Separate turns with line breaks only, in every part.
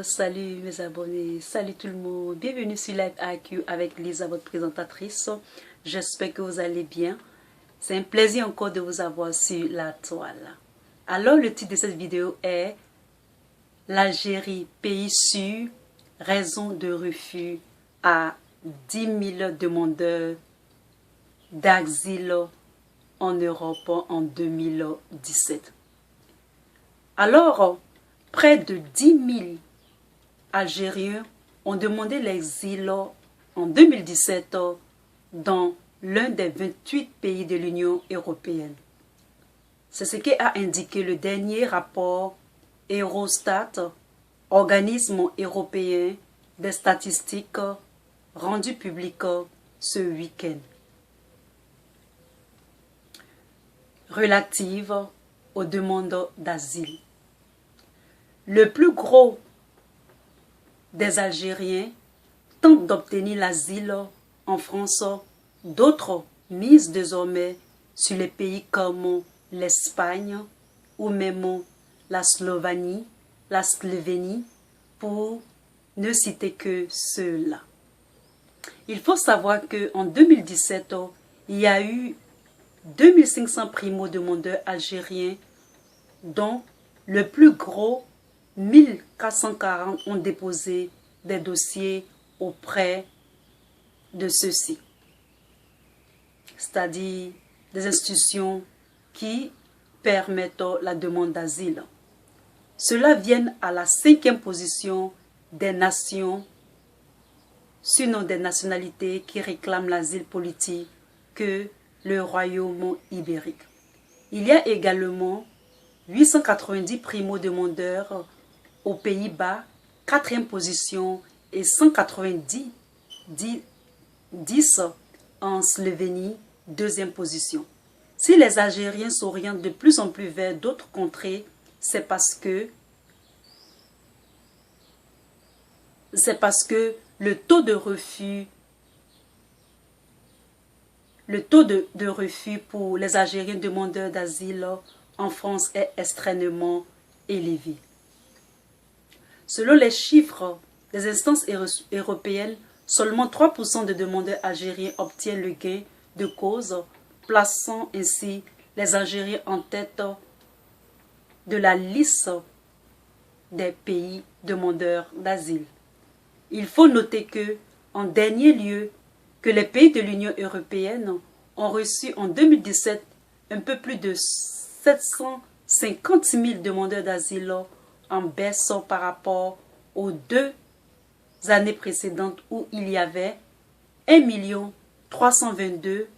Salut mes abonnés, salut tout le monde, bienvenue sur Live IQ avec Lisa, votre présentatrice. J'espère que vous allez bien. C'est un plaisir encore de vous avoir sur la toile. Alors le titre de cette vidéo est l'Algérie, pays sûr, raison de refus à 10 000 demandeurs d'asile en Europe en 2017. Alors, près de 10 000 Algériens ont demandé l'exil en 2017 dans l'un des 28 pays de l'Union européenne. C'est ce qu'a indiqué le dernier rapport Eurostat, organisme européen des statistiques, rendu public ce week-end, relative aux demandes d'asile. Le plus gros des Algériens tentent d'obtenir l'asile en France. D'autres misent désormais sur les pays comme l'Espagne ou même la Slovénie, pour ne citer que ceux-là. Il faut savoir qu'en 2017, il y a eu 2500 primo-demandeurs algériens, dont le plus gros 1440 ont déposé des dossiers auprès de ceux-ci, c'est-à-dire des institutions qui permettent la demande d'asile. Cela vient à la 5e position des nations, sinon des nationalités qui réclament l'asile politique que le royaume ibérique. Il y a également 890 primo-demandeurs aux Pays-Bas, 4e position, et 190 en Slovénie, 2e position. Si les Algériens s'orientent de plus en plus vers d'autres contrées, c'est parce que le taux de refus pour les Algériens demandeurs d'asile en France est extrêmement élevé. Selon les chiffres des instances européennes, seulement 3% de demandeurs algériens obtiennent le gain de cause, plaçant ainsi les Algériens en tête de la liste des pays demandeurs d'asile. Il faut noter que, en dernier lieu, que les pays de l'Union européenne ont reçu en 2017 un peu plus de 750 000 demandeurs d'asile, en baisse par rapport aux 2 années précédentes où il y avait 1 322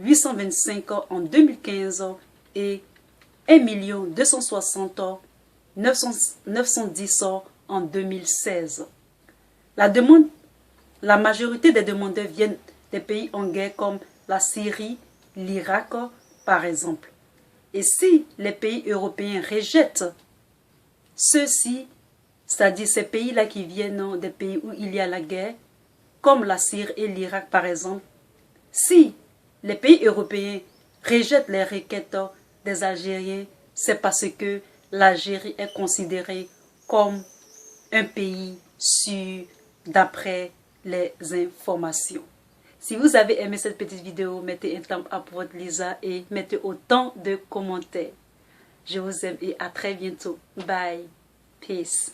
825 en 2015 et 1 260 910 en 2016. La majorité des demandeurs viennent des pays en guerre comme la Syrie, l'Irak par exemple. Et si les pays européens rejettent ceux-ci, c'est-à-dire ces pays-là qui viennent des pays où il y a la guerre, comme la Syrie et l'Irak par exemple, si les pays européens rejettent les requêtes des Algériens, c'est parce que l'Algérie est considérée comme un pays sûr d'après les informations. Si vous avez aimé cette petite vidéo, mettez un thumbs up pour votre Lisa et mettez autant de commentaires. Je vous aime et à très bientôt. Bye. Peace.